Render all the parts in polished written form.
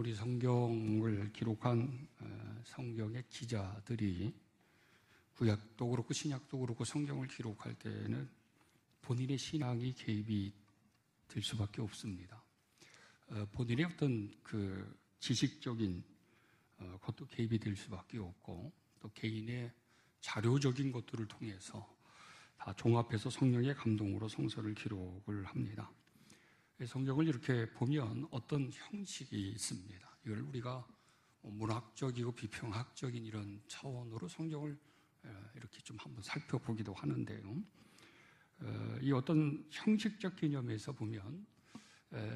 우리 성경을 기록한 성경의 기자들이 구약도 그렇고 신약도 그렇고 성경을 기록할 때는 본인의 신앙이 개입이 될 수밖에 없습니다. 본인의 어떤 그 지식적인 것도 개입이 될 수밖에 없고, 또 개인의 자료적인 것들을 통해서 다 종합해서 성령의 감동으로 성서를 기록을 합니다. 성경을 이렇게 보면 어떤 형식이 있습니다. 이걸 우리가 문학적이고 비평학적인 이런 차원으로 성경을 이렇게 좀 한번 살펴보기도 하는데요. 이 어떤 형식적 개념에서 보면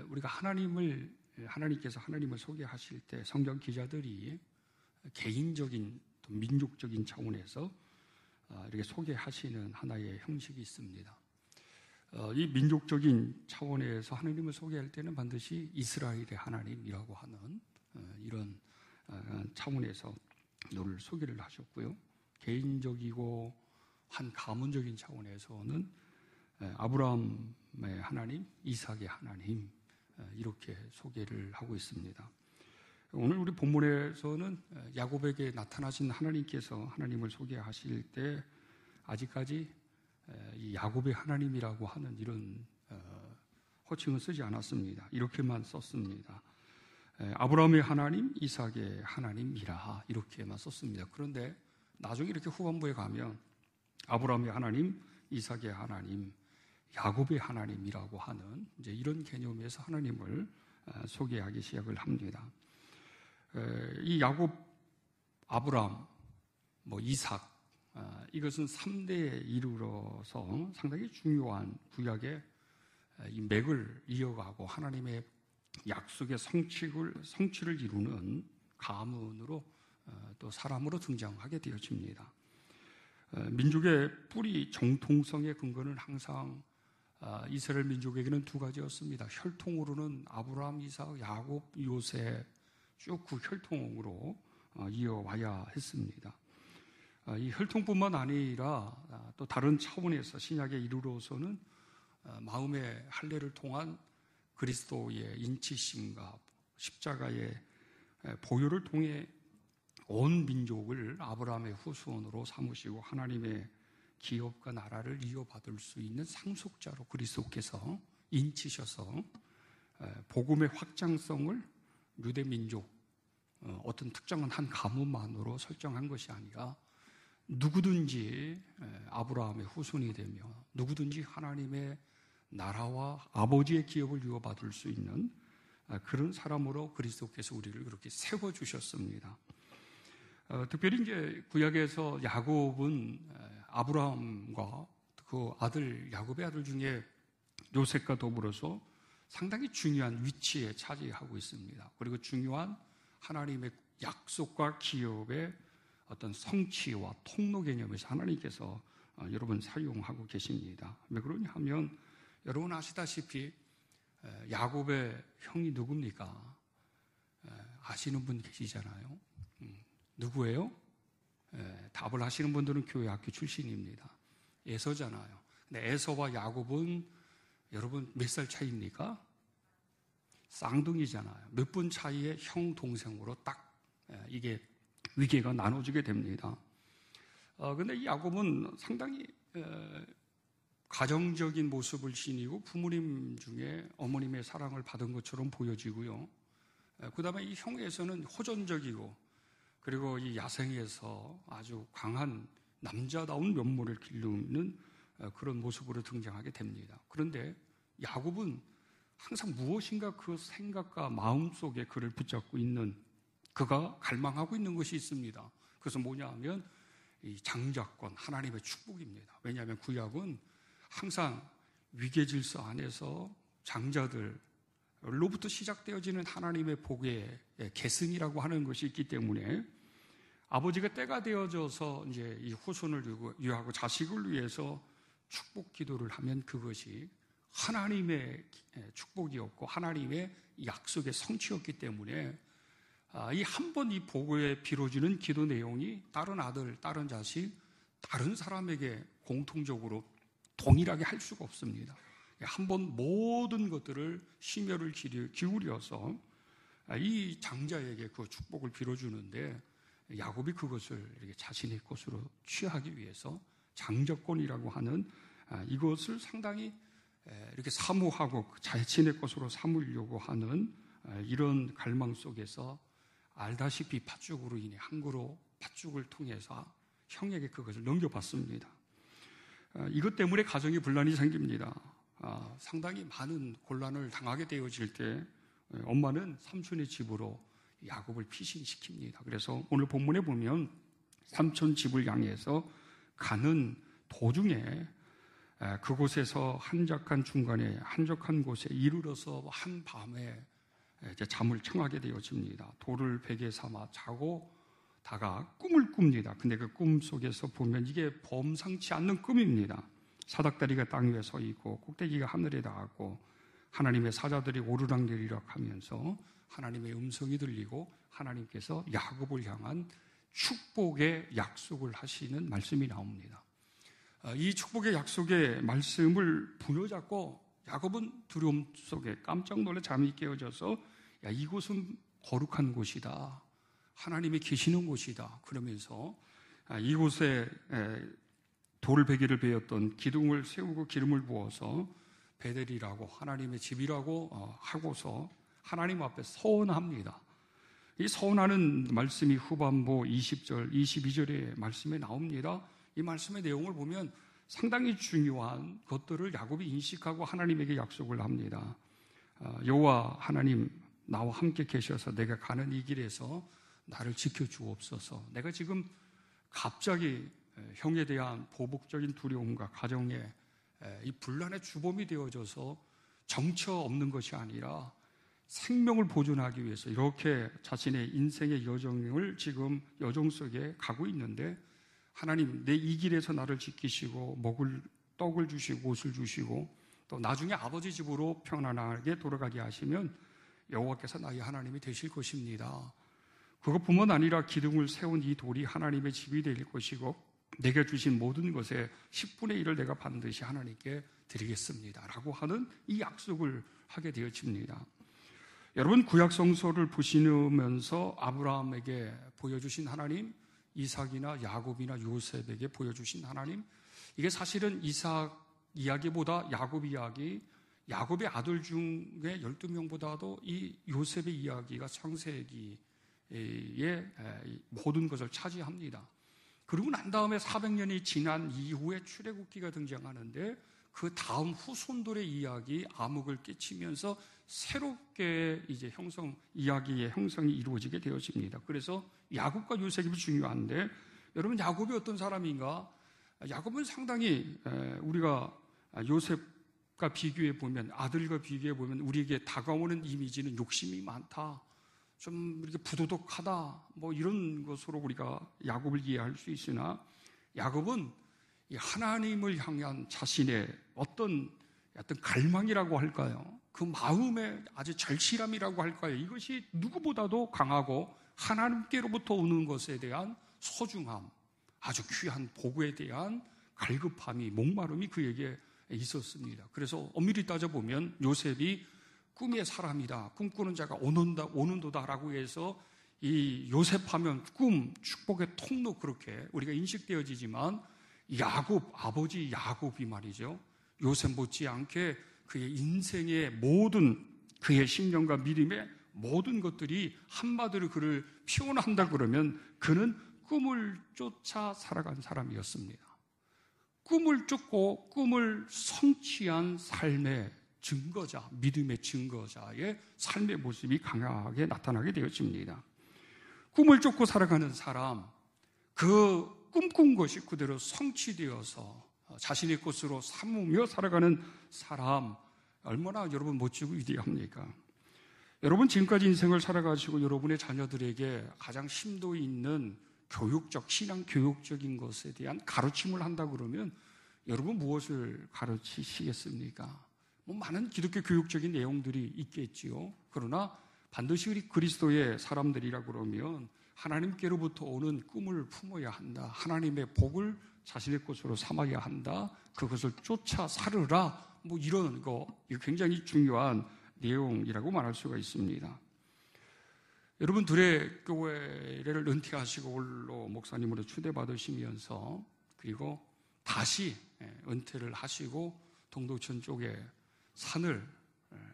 우리가 하나님께서 하나님을 소개하실 때 성경 기자들이 개인적인 또 민족적인 차원에서 이렇게 소개하시는 하나의 형식이 있습니다. 이 민족적인 차원에서 하나님을 소개할 때는 반드시 이스라엘의 하나님이라고 하는 이런 차원에서 늘 소개를 하셨고요. 개인적이고 한 가문적인 차원에서는 아브라함의 하나님, 이삭의 하나님 이렇게 소개를 하고 있습니다. 오늘 우리 본문에서는 야곱에게 나타나신 하나님께서 하나님을 소개하실 때 아직까지 이 야곱의 하나님이라고 하는 이런 호칭은 쓰지 않았습니다. 이렇게만 썼습니다. 아브라함의 하나님, 이삭의 하나님이라 이렇게만 썼습니다. 그런데 나중에 이렇게 후반부에 가면 아브라함의 하나님, 이삭의 하나님, 야곱의 하나님이라고 하는 이제 이런 개념에서 하나님을 소개하기 시작을 합니다. 이 야곱, 아브라함, 이삭 이것은 3대에 이르러서 상당히 중요한 구약의 이 맥을 이어가고 하나님의 약속의 성취를 이루는 가문으로 또 사람으로 등장하게 되어집니다. 민족의 뿌리 정통성의 근거는 항상 이스라엘 민족에게는 두 가지였습니다. 혈통으로는 아브라함, 이삭, 야곱, 요셉 쭉 그 혈통으로 이어와야 했습니다. 이 혈통뿐만 아니라 또 다른 차원에서 신약에 이르러서는 마음의 할례를 통한 그리스도의 인치심과 십자가의 보혈을 통해 온 민족을 아브라함의 후손으로 삼으시고 하나님의 기업과 나라를 이어받을 수 있는 상속자로 그리스도께서 인치셔서 복음의 확장성을 유대 민족 어떤 특정한 한 가문만으로 설정한 것이 아니라 누구든지 아브라함의 후손이 되며 누구든지 하나님의 나라와 아버지의 기업을 이어받을 수 있는 그런 사람으로 그리스도께서 우리를 그렇게 세워주셨습니다. 특별히 이제 구약에서 야곱은 아브라함과 그 아들 야곱의 아들 중에 요셉과 더불어서 상당히 중요한 위치에 차지하고 있습니다. 그리고 중요한 하나님의 약속과 기업의 어떤 성취와 통로 개념에서 하나님께서 여러분 사용하고 계십니다. 왜 그러냐 하면 여러분 아시다시피 야곱의 형이 누굽니까? 아시는 분 계시잖아요. 누구예요? 답을 하시는 분들은 교회 학교 출신입니다. 에서잖아요. 근데 에서와 야곱은 여러분 몇 살 차이입니까? 쌍둥이잖아요. 몇 분 차이에 형 동생으로 딱 이게 위계가 나눠지게 됩니다. 근데 이 야곱은 상당히 가정적인 모습을 지니고 부모님 중에 어머님의 사랑을 받은 것처럼 보여지고요. 그 다음에 이 형에서는 호전적이고 그리고 이 야생에서 아주 강한 남자다운 면모를 기르는 그런 모습으로 등장하게 됩니다. 그런데 야곱은 항상 무엇인가 그 생각과 마음속에 그를 붙잡고 있는 그가 갈망하고 있는 것이 있습니다. 그래서 뭐냐 하면 이 장자권, 하나님의 축복입니다. 왜냐하면 구약은 항상 위계 질서 안에서 장자들로부터 시작되어지는 하나님의 복의 계승이라고 하는 것이 있기 때문에 아버지가 때가 되어져서 이제 이 후손을 유하고 자식을 위해서 축복 기도를 하면 그것이 하나님의 축복이었고 하나님의 약속의 성취였기 때문에 이 한 번 이 복에 빌어지는 기도 내용이 다른 아들, 다른 자식, 다른 사람에게 공통적으로 동일하게 할 수가 없습니다. 한 번 모든 것들을 심혈을 기울여서 이 장자에게 그 축복을 빌어주는데 야곱이 그것을 이렇게 자신의 것으로 취하기 위해서 장자권이라고 하는 이것을 상당히 이렇게 사모하고 자신의 것으로 삼으려고 하는 이런 갈망 속에서 알다시피 팥죽으로 인해 항구로 팥죽을 통해서 형에게 그것을 넘겨받습니다. 이것 때문에 가정에 분란이 생깁니다. 상당히 많은 곤란을 당하게 되어질 때 엄마는 삼촌의 집으로 야곱을 피신시킵니다. 그래서 오늘 본문에 보면 삼촌 집을 향해서 가는 도중에 그곳에서 한적한 중간에 한적한 곳에 이르러서 한 밤에 이제 잠을 청하게 되어집니다. 돌을 베개 삼아 자고 다가 꿈을 꿉니다. 근데 그 꿈 속에서 보면 이게 범상치 않는 꿈입니다. 사닥다리가 땅 위에 서 있고 꼭대기가 하늘에 닿았고 하나님의 사자들이 오르락내리락 하면서 하나님의 음성이 들리고 하나님께서 야곱을 향한 축복의 약속을 하시는 말씀이 나옵니다. 이 축복의 약속의 말씀을 부여잡고 야곱은 두려움 속에 깜짝 놀라 잠이 깨어져서 이곳은 거룩한 곳이다. 하나님이 계시는 곳이다. 그러면서 이곳에 돌베개를 베었던 기둥을 세우고 기름을 부어서 베델이라고 하나님의 집이라고 하고서 하나님 앞에 서원합니다. 이 서원하는 말씀이 후반부 20절, 22절의 말씀에 나옵니다. 이 말씀의 내용을 보면 상당히 중요한 것들을 야곱이 인식하고 하나님에게 약속을 합니다. 여호와 하나님 나와 함께 계셔서 내가 가는 이 길에서 나를 지켜주옵소서. 내가 지금 갑자기 형에 대한 보복적인 두려움과 가정에 이 분란의 주범이 되어져서 정처 없는 것이 아니라 생명을 보존하기 위해서 이렇게 자신의 인생의 여정을 지금 여정 속에 가고 있는데 하나님 내 이 길에서 나를 지키시고 먹을 떡을 주시고 옷을 주시고 또 나중에 아버지 집으로 평안하게 돌아가게 하시면 여호와께서 나의 하나님이 되실 것입니다. 그것뿐만 아니라 기둥을 세운 이 돌이 하나님의 집이 될 것이고 내게 주신 모든 것의 10분의 1을 내가 반드시 하나님께 드리겠습니다 라고 하는 이 약속을 하게 되어집니다. 여러분 구약 성서를 보시면서 아브라함에게 보여주신 하나님, 이삭이나 야곱이나 요셉에게 보여주신 하나님, 이게 사실은 이삭 이야기보다 야곱 이야기, 야곱의 아들 중에 12명보다도 이 요셉의 이야기가 창세기의 모든 것을 차지합니다. 그리고 난 다음에 400년이 지난 이후에 출애굽기가 등장하는데 그 다음 후손들의 이야기, 암흑을 끼치면서 새롭게 이제 이야기의 형성이 이루어지게 되어집니다. 그래서 야곱과 요셉이 중요한데 여러분 야곱이 어떤 사람인가? 야곱은 상당히 우리가 요셉과 비교해 보면 아들과 비교해 보면 우리에게 다가오는 이미지는 욕심이 많다. 좀 이렇게 부도덕하다. 뭐 이런 것으로 우리가 야곱을 이해할 수 있으나 야곱은 이 하나님을 향한 자신의 어떤 갈망이라고 할까요? 그 마음의 아주 절실함이라고 할까요? 이것이 누구보다도 강하고 하나님께로부터 오는 것에 대한 소중함, 아주 귀한 복에 대한 갈급함이, 목마름이 그에게 있었습니다. 그래서 엄밀히 따져보면 요셉이 꿈의 사람이다, 꿈꾸는 자가 오는도다라고 해서 이 요셉하면 꿈, 축복의 통로 그렇게 우리가 인식되어지지만 야곱, 아버지 야곱이 말이죠. 요셉 못지않게 그의 인생의 모든 그의 신념과 믿음의 모든 것들이 한마디로 그를 표현한다 그러면 그는 꿈을 쫓아 살아간 사람이었습니다. 꿈을 쫓고 꿈을 성취한 삶의 증거자, 믿음의 증거자의 삶의 모습이 강하게 나타나게 되어집니다. 꿈을 쫓고 살아가는 사람, 그 꿈꾼 것이 그대로 성취되어서 자신의 것으로 삼으며 살아가는 사람, 얼마나 여러분 멋지고 위대합니까? 여러분 지금까지 인생을 살아가시고 여러분의 자녀들에게 가장 심도 있는 교육적, 신앙 교육적인 것에 대한 가르침을 한다 그러면 여러분 무엇을 가르치시겠습니까? 뭐 많은 기독교 교육적인 내용들이 있겠지요. 그러나 반드시 우리 그리스도의 사람들이라 그러면 하나님께로부터 오는 꿈을 품어야 한다. 하나님의 복을 자신의 것으로 삼아야 한다. 그것을 쫓아 살으라. 뭐 이런 거, 이거 굉장히 중요한 내용이라고 말할 수가 있습니다. 여러분 둘의 교회를 은퇴하시고 홀로 목사님으로 추대받으시면서 그리고 다시 은퇴를 하시고 동두천 쪽에 산을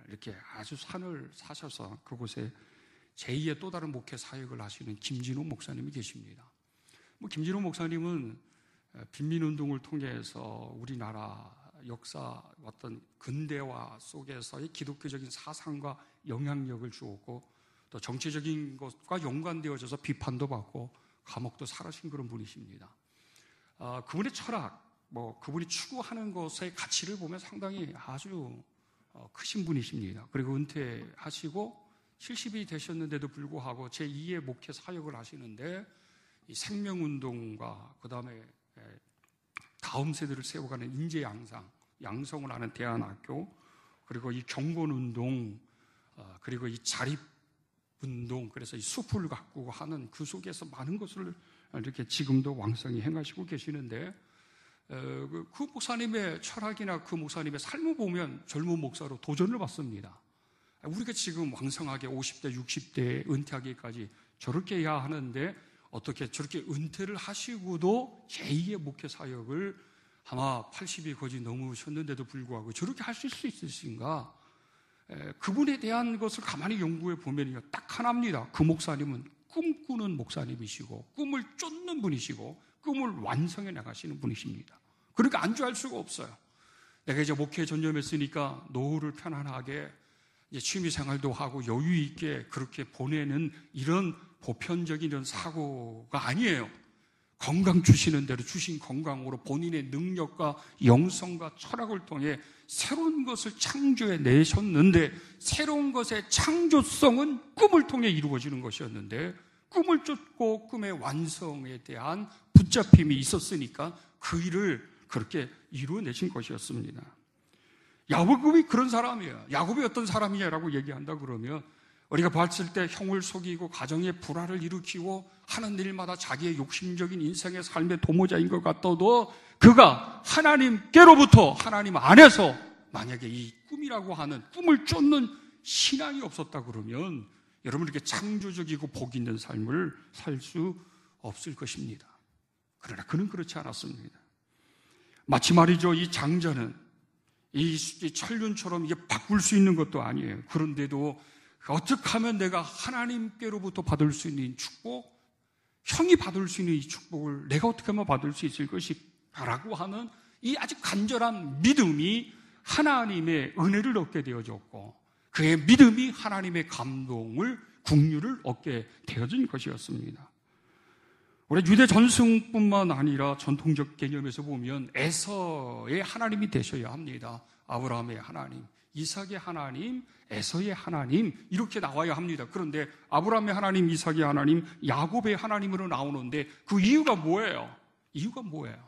이렇게 아주 산을 사셔서 그곳에 제2의 또 다른 목회 사역을 하시는 김진호 목사님이 계십니다. 김진호 목사님은 빈민운동을 통해서 우리나라 역사 어떤 근대화 속에서의 기독교적인 사상과 영향력을 주었고 또 정치적인 것과 연관되어져서 비판도 받고 감옥도 살아신 그런 분이십니다. 그분의 철학, 그분이 추구하는 것의 가치를 보면 상당히 아주 크신 분이십니다. 그리고 은퇴하시고 70이 되셨는데도 불구하고 제2의 목회 사역을 하시는데 이 생명운동과 그 다음에 다음 세대를 세워가는 인재 양성을 하는 대안학교, 그리고 이 경건운동, 그리고 이 자립운동, 그래서 이 숲을 가꾸고 하는 그 속에서 많은 것을 이렇게 지금도 왕성히 행하시고 계시는데 그 목사님의 철학이나 그 목사님의 삶을 보면 젊은 목사로 도전을 받습니다. 우리가 지금 왕성하게 50대, 60대에 은퇴하기까지 저렇게 해야 하는데 어떻게 저렇게 은퇴를 하시고도 제2의 목회 사역을 아마 80이 거의 넘으셨는데도 불구하고 저렇게 하실 수 있으신가? 그분에 대한 것을 가만히 연구해 보면요, 딱 하나입니다. 그 목사님은 꿈꾸는 목사님이시고 꿈을 쫓는 분이시고 꿈을 완성해 나가시는 분이십니다. 그러니까 안주할 수가 없어요. 내가 이제 목회에 전념했으니까 노후를 편안하게 이제 취미생활도 하고 여유 있게 그렇게 보내는 이런 보편적인 이런 사고가 아니에요. 건강 주시는 대로 주신 건강으로 본인의 능력과 영성과 철학을 통해 새로운 것을 창조해 내셨는데 새로운 것의 창조성은 꿈을 통해 이루어지는 것이었는데 꿈을 쫓고 꿈의 완성에 대한 붙잡힘이 있었으니까 그 일을 그렇게 이루어내신 것이었습니다. 야곱이 그런 사람이에요. 야곱이 어떤 사람이냐라고 얘기한다 그러면 우리가 봤을 때 형을 속이고 가정의 불화를 일으키고 하는 일마다 자기의 욕심적인 인생의 삶의 도모자인 것 같아도 그가 하나님께로부터 하나님 안에서 만약에 이 꿈이라고 하는 꿈을 쫓는 신앙이 없었다 그러면 여러분 이렇게 창조적이고 복 있는 삶을 살 수 없을 것입니다. 그러나 그는 그렇지 않았습니다. 마치 말이죠, 이 장자는 이 천륜처럼 이게 바꿀 수 있는 것도 아니에요. 그런데도 어떻게 하면 내가 하나님께로부터 받을 수 있는 축복, 형이 받을 수 있는 이 축복을 내가 어떻게 하면 받을 수 있을 것이라고 하는 이 아주 간절한 믿음이 하나님의 은혜를 얻게 되어졌고 그의 믿음이 하나님의 감동을, 긍휼을 얻게 되어진 것이었습니다. 우리 유대 전승뿐만 아니라 전통적 개념에서 보면 에서의 하나님이 되셔야 합니다. 아브라함의 하나님, 이삭의 하나님, 에서의 하나님 이렇게 나와야 합니다. 그런데 아브라함의 하나님, 이삭의 하나님, 야곱의 하나님으로 나오는데 그 이유가 뭐예요? 이유가 뭐예요?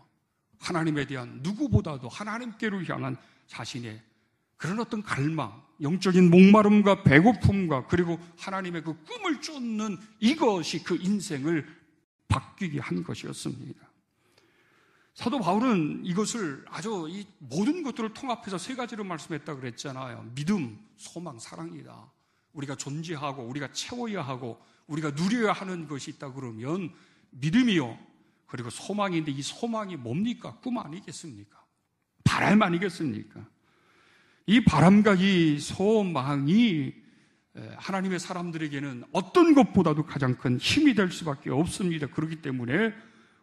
하나님에 대한 누구보다도 하나님께로 향한 자신의 그런 어떤 갈망, 영적인 목마름과 배고픔과 그리고 하나님의 그 꿈을 쫓는 이것이 그 인생을 바뀌게 한 것이었습니다. 사도 바울은 이것을 아주 이 모든 것들을 통합해서 세 가지로 말씀했다고 그랬잖아요. 믿음, 소망, 사랑이다. 우리가 존재하고 우리가 채워야 하고 우리가 누려야 하는 것이 있다 그러면 믿음이요. 그리고 소망인데 이 소망이 뭡니까? 꿈 아니겠습니까? 바람 아니겠습니까? 이 바람과 이 소망이 하나님의 사람들에게는 어떤 것보다도 가장 큰 힘이 될 수밖에 없습니다. 그렇기 때문에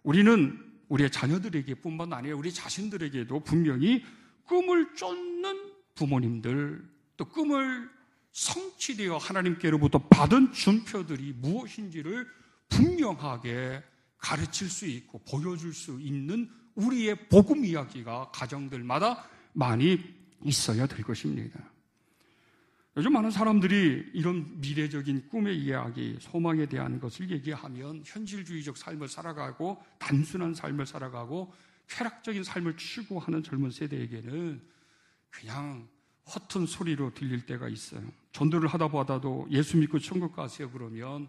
우리는 우리의 자녀들에게 뿐만 아니라 우리 자신들에게도 분명히 꿈을 쫓는 부모님들, 또 꿈을 성취되어 하나님께로부터 받은 준표들이 무엇인지를 분명하게 가르칠 수 있고 보여줄 수 있는 우리의 복음 이야기가 가정들마다 많이 있어야 될 것입니다. 요즘 많은 사람들이 이런 미래적인 꿈의 이야기, 소망에 대한 것을 얘기하면 현실주의적 삶을 살아가고 단순한 삶을 살아가고 쾌락적인 삶을 추구하는 젊은 세대에게는 그냥 허튼 소리로 들릴 때가 있어요. 전도를 하다 보다도 예수 믿고 천국 가세요 그러면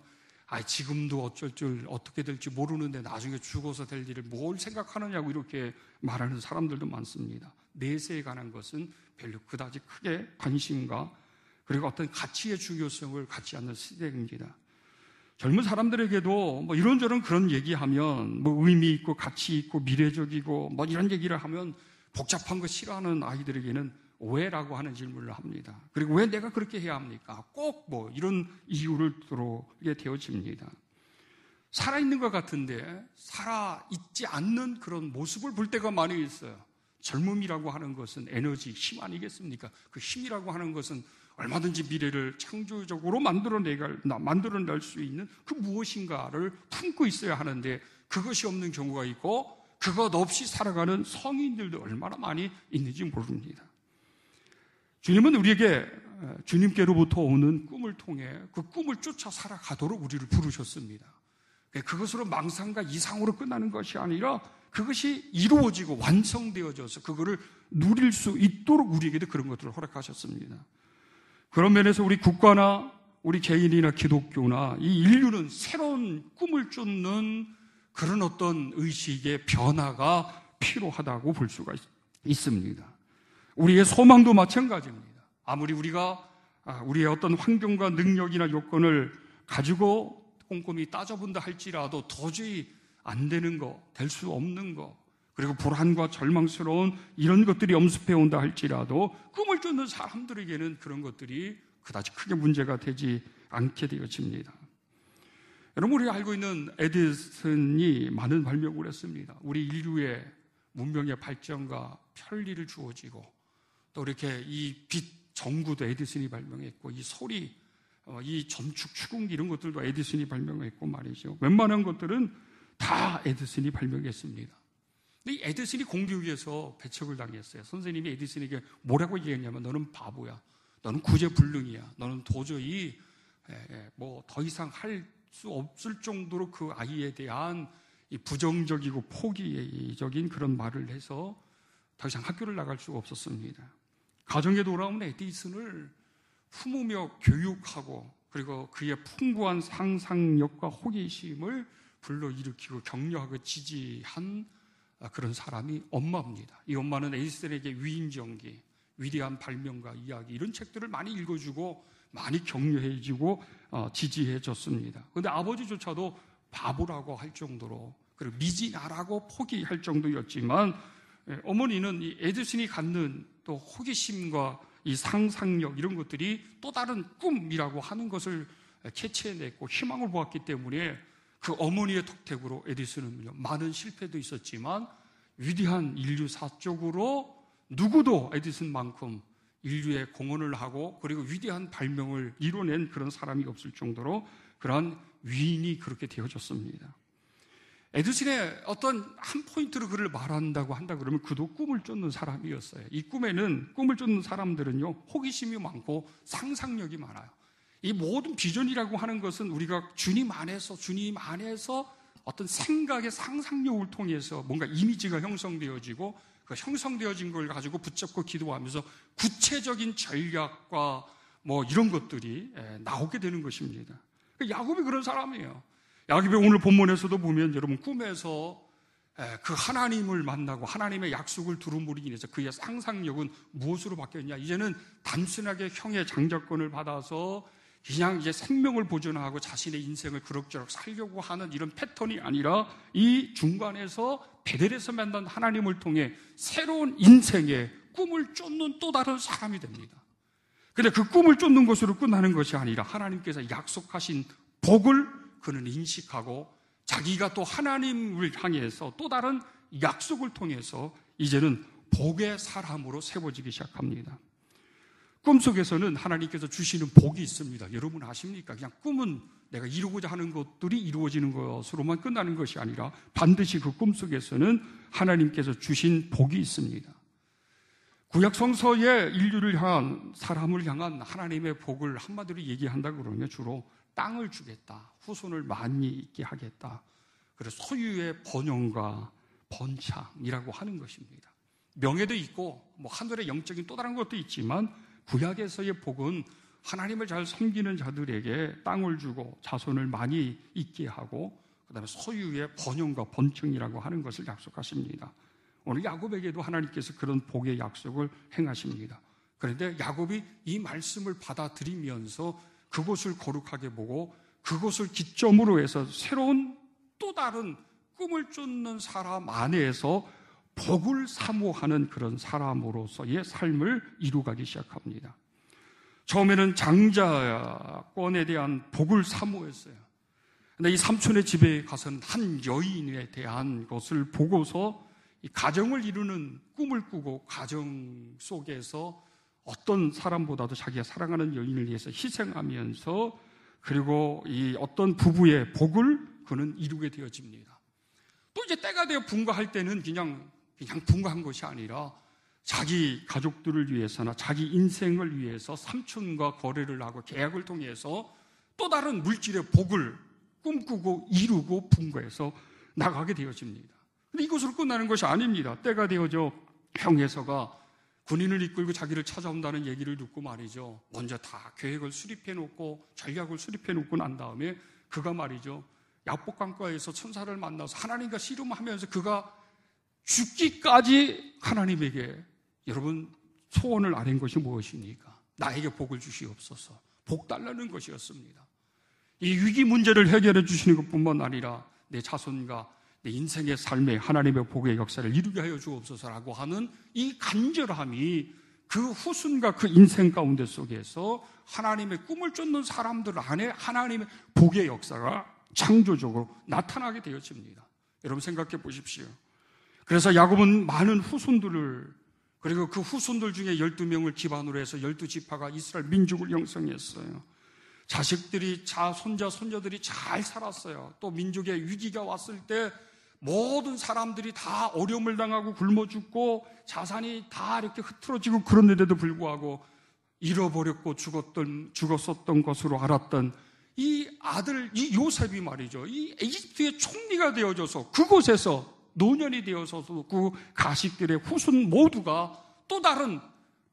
지금도 어쩔 줄 어떻게 될지 모르는데 나중에 죽어서 될 일을 뭘 생각하느냐고 이렇게 말하는 사람들도 많습니다. 내세에 관한 것은 별로 그다지 크게 관심과 그리고 어떤 가치의 중요성을 갖지 않는 시대입니다. 젊은 사람들에게도 뭐 이런저런 그런 얘기하면 뭐 의미 있고 가치 있고 미래적이고 뭐 이런 얘기를 하면 복잡한 거 싫어하는 아이들에게는 왜라고 하는 질문을 합니다. 그리고 왜 내가 그렇게 해야 합니까? 꼭 뭐 이런 이유를 들어오게 되어집니다. 살아있는 것 같은데 살아있지 않는 그런 모습을 볼 때가 많이 있어요. 젊음이라고 하는 것은 에너지, 힘 아니겠습니까? 그 힘이라고 하는 것은 얼마든지 미래를 창조적으로 만들어낼 수 있는 그 무엇인가를 품고 있어야 하는데 그것이 없는 경우가 있고 그것 없이 살아가는 성인들도 얼마나 많이 있는지 모릅니다. 주님은 우리에게 주님께로부터 오는 꿈을 통해 그 꿈을 쫓아 살아가도록 우리를 부르셨습니다. 그것으로 망상과 이상으로 끝나는 것이 아니라 그것이 이루어지고 완성되어져서 그거를 누릴 수 있도록 우리에게도 그런 것들을 허락하셨습니다. 그런 면에서 우리 국가나 우리 개인이나 기독교나 이 인류는 새로운 꿈을 쫓는 그런 어떤 의식의 변화가 필요하다고 볼 수가 있습니다. 우리의 소망도 마찬가지입니다. 아무리 우리가 우리의 어떤 환경과 능력이나 요건을 가지고 꼼꼼히 따져본다 할지라도 도저히 안 되는 거, 될 수 없는 거, 그리고 불안과 절망스러운 이런 것들이 엄습해 온다 할지라도 꿈을 쫓는 사람들에게는 그런 것들이 그다지 크게 문제가 되지 않게 되어집니다. 여러분, 우리가 알고 있는 에디슨이 많은 발명을 했습니다. 우리 인류의 문명의 발전과 편리를 주어지고 또 이렇게 이 빛 전구도 에디슨이 발명했고 이 소리, 이 전축 추궁기 이런 것들도 에디슨이 발명했고 말이죠. 웬만한 것들은 다 에디슨이 발명했습니다. 근데 이 에디슨이 공교육에서 배척을 당했어요. 선생님이 에디슨에게 뭐라고 얘기했냐면 너는 바보야. 너는 구제불능이야. 너는 도저히 뭐 더 이상 할 수 없을 정도로 그 아이에 대한 이 부정적이고 포기적인 그런 말을 해서 더 이상 학교를 나갈 수가 없었습니다. 가정에 돌아온 에디슨을 품으며 교육하고 그리고 그의 풍부한 상상력과 호기심을 불러일으키고 격려하고 지지한 그런 사람이 엄마입니다. 이 엄마는 에디슨에게 위인전기, 위대한 발명가 이야기 이런 책들을 많이 읽어주고 많이 격려해주고 지지해줬습니다. 그런데 아버지조차도 바보라고 할 정도로 그리고 미진하라고 포기할 정도였지만 어머니는 이 에디슨이 갖는 또 호기심과 이 상상력 이런 것들이 또 다른 꿈이라고 하는 것을 캐치해냈고 희망을 보았기 때문에 그 어머니의 덕택으로 에디슨은 많은 실패도 있었지만 위대한 인류사적으로 누구도 에디슨만큼 인류에 공헌을 하고 그리고 위대한 발명을 이뤄낸 그런 사람이 없을 정도로 그러한 위인이 그렇게 되어졌습니다. 에디슨의 어떤 한 포인트로 그를 말한다고 한다 그러면 그도 꿈을 쫓는 사람이었어요. 이 꿈을 쫓는 사람들은요 호기심이 많고 상상력이 많아요. 이 모든 비전이라고 하는 것은 우리가 주님 안에서 어떤 생각의 상상력을 통해서 뭔가 이미지가 형성되어지고 그 형성되어진 걸 가지고 붙잡고 기도하면서 구체적인 전략과 뭐 이런 것들이 나오게 되는 것입니다. 야곱이 그런 사람이에요. 야곱이 오늘 본문에서도 보면 여러분 꿈에서 그 하나님을 만나고 하나님의 약속을 들음으로 인해서 그의 상상력은 무엇으로 바뀌었냐? 이제는 단순하게 형의 장자권을 받아서 그냥 이제 생명을 보존하고 자신의 인생을 그럭저럭 살려고 하는 이런 패턴이 아니라 이 중간에서 베델에서 만난 하나님을 통해 새로운 인생의 꿈을 쫓는 또 다른 사람이 됩니다. 그런데 그 꿈을 쫓는 것으로 끝나는 것이 아니라 하나님께서 약속하신 복을 그는 인식하고 자기가 또 하나님을 향해서 또 다른 약속을 통해서 이제는 복의 사람으로 세워지기 시작합니다. 꿈속에서는 하나님께서 주시는 복이 있습니다. 여러분 아십니까? 그냥 꿈은 내가 이루고자 하는 것들이 이루어지는 것으로만 끝나는 것이 아니라 반드시 그 꿈속에서는 하나님께서 주신 복이 있습니다. 구약 성서의 인류를 향한 사람을 향한 하나님의 복을 한마디로 얘기한다 그러면 주로 땅을 주겠다, 후손을 많이 있게 하겠다, 그래서 소유의 번영과 번창이라고 하는 것입니다. 명예도 있고 뭐 하늘의 영적인 또 다른 것도 있지만 구약에서의 복은 하나님을 잘 섬기는 자들에게 땅을 주고 자손을 많이 있게 하고 그다음에 소유의 번영과 번창이라고 하는 것을 약속하십니다. 오늘 야곱에게도 하나님께서 그런 복의 약속을 행하십니다. 그런데 야곱이 이 말씀을 받아들이면서 그것을 거룩하게 보고 그것을 기점으로 해서 새로운 또 다른 꿈을 쫓는 사람 안에서 복을 사모하는 그런 사람으로서의 삶을 이루가기 시작합니다. 처음에는 장자권에 대한 복을 사모했어요. 근데 이 삼촌의 집에 가서는 한 여인에 대한 것을 보고서 이 가정을 이루는 꿈을 꾸고 가정 속에서 어떤 사람보다도 자기가 사랑하는 여인을 위해서 희생하면서 그리고 이 어떤 부부의 복을 그는 이루게 되어집니다. 또 이제 때가 되어 분가할 때는 그냥 분가한 것이 아니라 자기 가족들을 위해서나 자기 인생을 위해서 삼촌과 거래를 하고 계약을 통해서 또 다른 물질의 복을 꿈꾸고 이루고 분가해서 나가게 되어집니다. 근데 이것으로 끝나는 것이 아닙니다. 때가 되어져 형에서가 군인을 이끌고 자기를 찾아온다는 얘기를 듣고 말이죠. 먼저 다 계획을 수립해 놓고 전략을 수립해 놓고 난 다음에 그가 말이죠. 약복강가에서 천사를 만나서 하나님과 씨름하면서 그가 죽기까지 하나님에게 여러분 소원을 아뢰는 것이 무엇입니까? 나에게 복을 주시옵소서. 복 달라는 것이었습니다. 이 위기 문제를 해결해 주시는 것뿐만 아니라 내 자손과 내 인생의 삶에 하나님의 복의 역사를 이루게 하여 주옵소서라고 하는 이 간절함이 그 후순과 그 인생 가운데 속에서 하나님의 꿈을 쫓는 사람들 안에 하나님의 복의 역사가 창조적으로 나타나게 되어집니다. 여러분 생각해 보십시오. 그래서 야곱은 많은 후손들을 그리고 그 후손들 중에 12명을 기반으로 해서 12지파가 이스라엘 민족을 형성했어요. 자식들이 손자, 손녀들이 잘 살았어요. 또 민족의 위기가 왔을 때 모든 사람들이 다 어려움을 당하고 굶어 죽고 자산이 다 이렇게 흐트러지고 그런데도 불구하고 잃어버렸고 죽었었던 것으로 알았던 이 아들, 이 요셉이 말이죠. 이 이집트의 총리가 되어져서 그곳에서 노년이 되어서 그 가식들의 후손 모두가 또 다른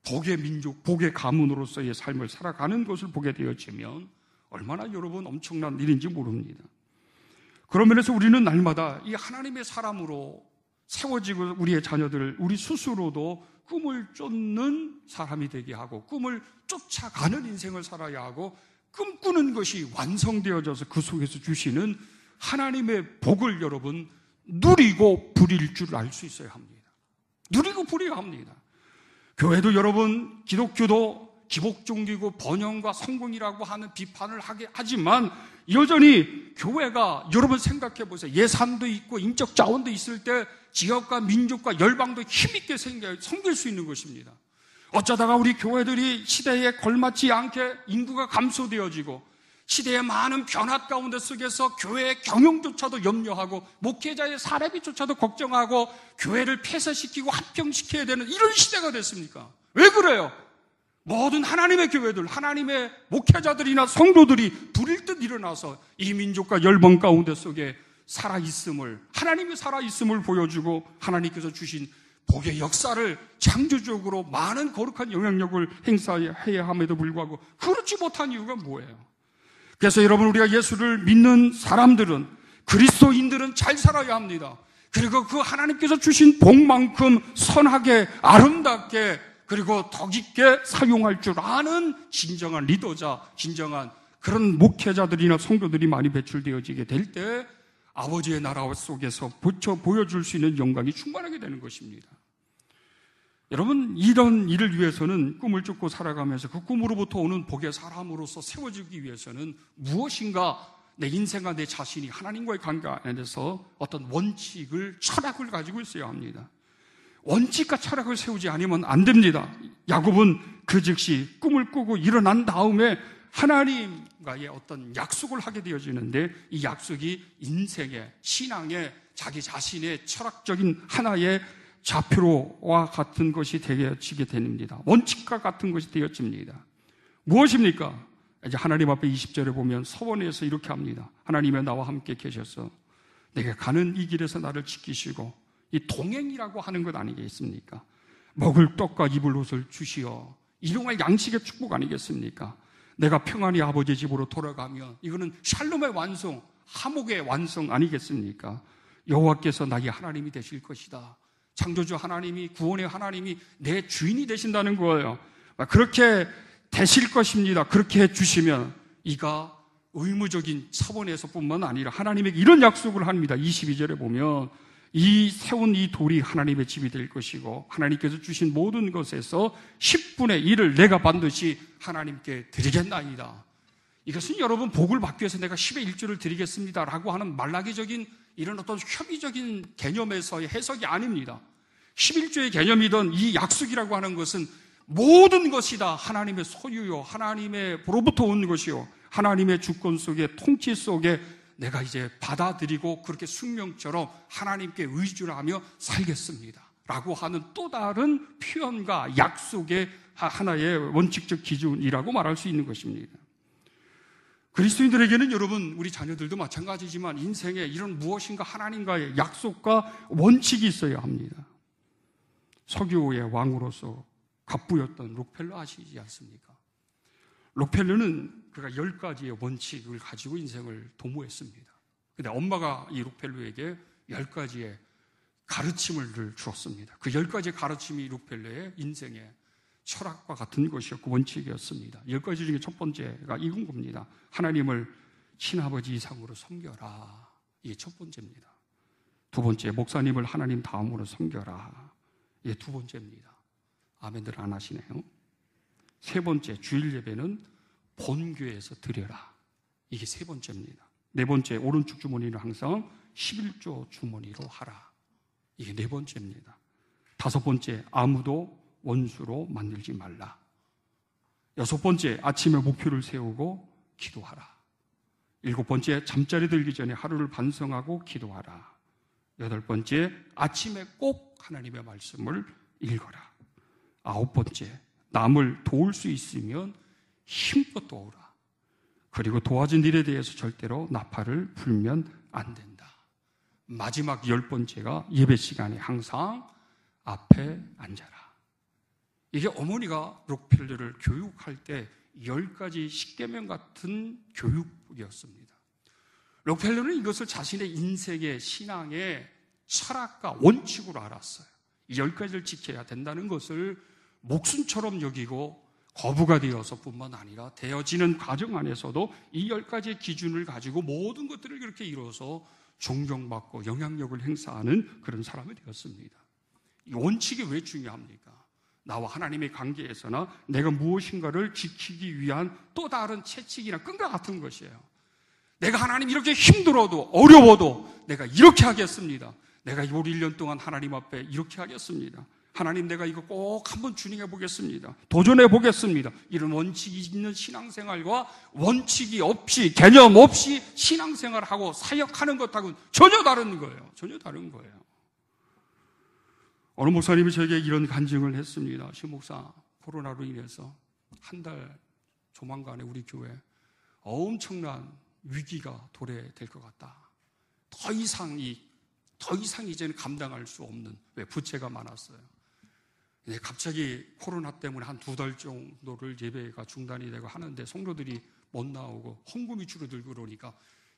복의 민족, 복의 가문으로서의 삶을 살아가는 것을 보게 되어지면 얼마나 여러분 엄청난 일인지 모릅니다. 그런 면에서 우리는 날마다 이 하나님의 사람으로 세워지고 우리의 자녀들, 우리 스스로도 꿈을 쫓는 사람이 되게 하고 꿈을 쫓아가는 인생을 살아야 하고 꿈꾸는 것이 완성되어져서 그 속에서 주시는 하나님의 복을 여러분 누리고 부릴 줄 알 수 있어야 합니다. 누리고 부려야 합니다. 교회도 여러분 기독교도 기복종기고 번영과 성공이라고 하는 비판을 하지만 여전히 교회가 여러분 생각해 보세요. 예산도 있고 인적 자원도 있을 때 지역과 민족과 열방도 힘있게 섬길 수 있는 것입니다. 어쩌다가 우리 교회들이 시대에 걸맞지 않게 인구가 감소되어지고 시대의 많은 변화 가운데 속에서 교회의 경영조차도 염려하고 목회자의 사례비조차도 걱정하고 교회를 폐쇄시키고 합병시켜야 되는 이런 시대가 됐습니까? 왜 그래요? 모든 하나님의 교회들, 하나님의 목회자들이나 성도들이 불일 듯 일어나서 이 민족과 열방 가운데 속에 살아있음을, 하나님의 살아있음을 보여주고 하나님께서 주신 복의 역사를 창조적으로 많은 거룩한 영향력을 행사해야 함에도 불구하고 그렇지 못한 이유가 뭐예요? 그래서 여러분 우리가 예수를 믿는 사람들은 그리스도인들은 잘 살아야 합니다. 그리고 그 하나님께서 주신 복만큼 선하게 아름답게 그리고 더 깊게 사용할 줄 아는 진정한 리더자, 진정한 그런 목회자들이나 성도들이 많이 배출되어지게 될 때 아버지의 나라 속에서 보여줄 수 있는 영광이 충만하게 되는 것입니다. 여러분 이런 일을 위해서는 꿈을 쫓고 살아가면서 그 꿈으로부터 오는 복의 사람으로서 세워지기 위해서는 무엇인가 내 인생과 내 자신이 하나님과의 관계 안에서 어떤 원칙을, 철학을 가지고 있어야 합니다. 원칙과 철학을 세우지 않으면 안 됩니다. 야곱은 그 즉시 꿈을 꾸고 일어난 다음에 하나님과의 어떤 약속을 하게 되어지는데 이 약속이 인생의, 신앙의, 자기 자신의 철학적인 하나의 좌표와 같은 것이 되어지게 됩니다. 원칙과 같은 것이 되어집니다. 무엇입니까? 이제 하나님 앞에 20절에 보면 서원에서 이렇게 합니다. 하나님이 나와 함께 계셔서 내가 가는 이 길에서 나를 지키시고 이 동행이라고 하는 것 아니겠습니까? 먹을 떡과 입을 옷을 주시어 일용할 양식의 축복 아니겠습니까? 내가 평안히 아버지 집으로 돌아가면 이거는 샬롬의 완성, 화목의 완성 아니겠습니까? 여호와께서 나의 하나님이 되실 것이다. 창조주 하나님이, 구원의 하나님이 내 주인이 되신다는 거예요. 그렇게 되실 것입니다. 그렇게 해주시면 이가 의무적인 차원에서뿐만 아니라 하나님에게 이런 약속을 합니다. 22절에 보면 이 세운 이 돌이 하나님의 집이 될 것이고 하나님께서 주신 모든 것에서 10분의 1을 내가 반드시 하나님께 드리겠나이다. 이것은 여러분 복을 받기 위해서 내가 10의 1조를 드리겠습니다라고 하는 말라기적인 이런 어떤 협의적인 개념에서의 해석이 아닙니다. 11조의 개념이던 이 약속이라고 하는 것은 모든 것이 다 하나님의 소유요, 하나님의로부터 온 것이요, 하나님의 주권 속에, 통치 속에 내가 이제 받아들이고 그렇게 숙명처럼 하나님께 의지를 하며 살겠습니다 라고 하는 또 다른 표현과 약속의 하나의 원칙적 기준이라고 말할 수 있는 것입니다. 그리스도인들에게는 여러분, 우리 자녀들도 마찬가지지만 인생에 이런 무엇인가 하나님과의 약속과 원칙이 있어야 합니다. 서교의 왕으로서 갑부였던 록펠러 아시지 않습니까? 록펠러는 그가 10가지의 원칙을 가지고 인생을 도모했습니다. 근데 엄마가 이 록펠러에게 10가지의 가르침을 주었습니다. 그 10가지의 가르침이 록펠러의 인생의 철학과 같은 것이었고 원칙이었습니다. 10가지 중에 첫 번째가 이건 겁니다. 하나님을 친아버지 이상으로 섬겨라. 이게 첫 번째입니다. 두 번째, 목사님을 하나님 다음으로 섬겨라. 이게 두 번째입니다. 아멘들 안 하시네요. 세 번째, 주일 예배는 본교에서 드려라. 이게 세 번째입니다. 네 번째, 오른쪽 주머니는 항상 11조 주머니로 하라. 이게 네 번째입니다. 다섯 번째, 아무도 원수로 만들지 말라. 여섯 번째, 아침에 목표를 세우고 기도하라. 일곱 번째, 잠자리 들기 전에 하루를 반성하고 기도하라. 여덟 번째, 아침에 꼭 하나님의 말씀을 읽어라. 아홉 번째, 남을 도울 수 있으면 힘껏 도우라. 그리고 도와준 일에 대해서 절대로 나팔을 불면 안 된다. 마지막 10번째가 예배 시간에 항상 앞에 앉아라. 이게 어머니가 록펠러를 교육할 때 10가지 십계명 같은 교육이었습니다. 록펠러는 이것을 자신의 인생의 신앙의 철학과 원칙으로 알았어요. 이 10가지를 지켜야 된다는 것을 목숨처럼 여기고 거부가 되어서뿐만 아니라 되어지는 과정 안에서도 이 10가지의 기준을 가지고 모든 것들을 그렇게 이루어서 존경받고 영향력을 행사하는 그런 사람이 되었습니다. 이 원칙이 왜 중요합니까? 나와 하나님의 관계에서나 내가 무엇인가를 지키기 위한 또 다른 채찍이나 끈과 같은 것이에요. 내가 하나님 이렇게 힘들어도 어려워도 내가 이렇게 하겠습니다. 내가 올 1년 동안 하나님 앞에 이렇게 하겠습니다. 하나님 내가 이거 꼭 한번 주닝해 보겠습니다. 도전해 보겠습니다. 이런 원칙이 있는 신앙생활과 원칙이 없이 개념 없이 신앙생활하고 사역하는 것하고는 전혀 다른 거예요. 전혀 다른 거예요. 어느 목사님이 저에게 이런 간증을 했습니다. 신 목사, 코로나로 인해서 한 달 조만간에 우리 교회 엄청난 위기가 도래될 것 같다. 더 이상 이제는 감당할 수 없는, 왜 부채가 많았어요. 갑자기 코로나 때문에 한 2달 정도를 예배가 중단이 되고 하는데 성도들이 못 나오고 헌금이 줄어들고 그러니까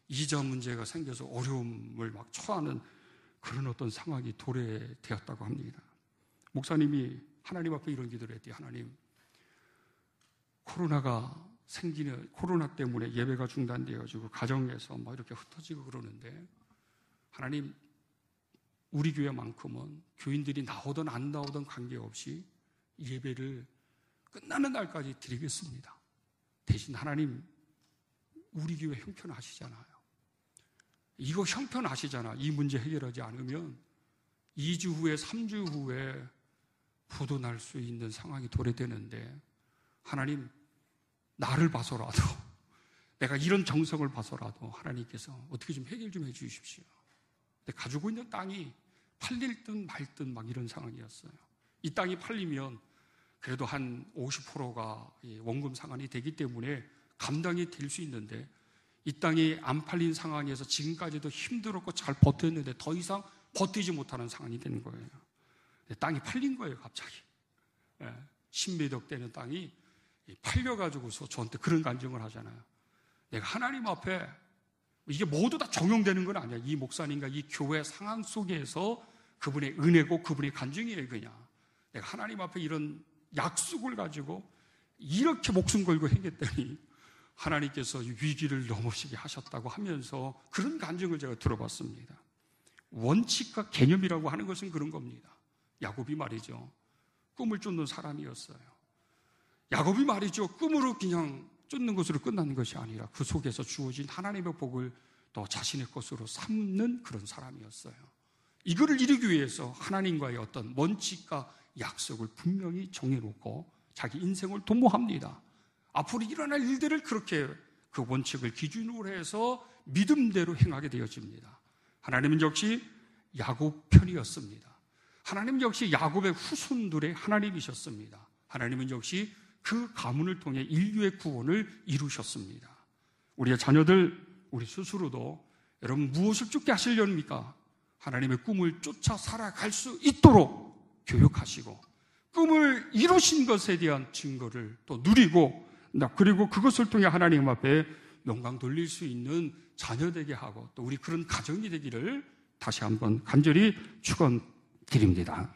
이자 문제가 생겨서 어려움을 막 처하는 그런 어떤 상황이 도래되었다고 합니다. 목사님이 하나님 앞에 이런 기도를 했대요. 하나님, 코로나 때문에 예배가 중단되어지고 가정에서 막 이렇게 흩어지고 그러는데 하나님, 우리 교회만큼은 교인들이 나오든 안 나오든 관계없이 예배를 끝나는 날까지 드리겠습니다. 대신 하나님, 우리 교회 형편하시잖아요. 이거 형편하시잖아. 이 문제 해결하지 않으면 2주 후에 3주 후에 부도 날 수 있는 상황이 도래되는데 하나님, 나를 봐서라도 내가 이런 정성을 봐서라도 하나님께서 어떻게 좀 해결 좀 해 주십시오. 근데 가지고 있는 땅이 팔릴 듯 말 듯 막 이런 상황이었어요. 이 땅이 팔리면 그래도 한 50%가 원금 상환이 되기 때문에 감당이 될 수 있는데 이 땅이 안 팔린 상황에서 지금까지도 힘들었고 잘 버텼는데 더 이상 버티지 못하는 상황이 되는 거예요. 땅이 팔린 거예요, 갑자기. 10몇억 되는 땅이 팔려가지고서 저한테 그런 간증을 하잖아요. 내가 하나님 앞에 이게 모두 다 적용되는 건 아니야. 이 목사님과 이 교회 상황 속에서 그분의 은혜고 그분의 간증이에요, 그냥. 내가 하나님 앞에 이런 약속을 가지고 이렇게 목숨 걸고 행했더니 하나님께서 위기를 넘으시게 하셨다고 하면서 그런 간증을 제가 들어봤습니다. 원칙과 개념이라고 하는 것은 그런 겁니다. 야곱이 말이죠, 꿈을 쫓는 사람이었어요. 야곱이 말이죠, 꿈으로 그냥 쫓는 것으로 끝나는 것이 아니라 그 속에서 주어진 하나님의 복을 또 자신의 것으로 삼는 그런 사람이었어요. 이거를 이루기 위해서 하나님과의 어떤 원칙과 약속을 분명히 정해놓고 자기 인생을 도모합니다. 앞으로 일어날 일들을 그렇게 그 원칙을 기준으로 해서 믿음대로 행하게 되어집니다. 하나님은 역시 야곱 편이었습니다. 하나님 역시 야곱의 후손들의 하나님이셨습니다. 하나님은 역시 그 가문을 통해 인류의 구원을 이루셨습니다. 우리의 자녀들, 우리 스스로도 여러분 무엇을 쫓게 하시려니까? 하나님의 꿈을 쫓아 살아갈 수 있도록 교육하시고 꿈을 이루신 것에 대한 증거를 또 누리고 그리고 그것을 통해 하나님 앞에 영광 돌릴 수 있는 자녀 되게 하고 또 우리 그런 가정이 되기를 다시 한번 간절히 축원드립니다.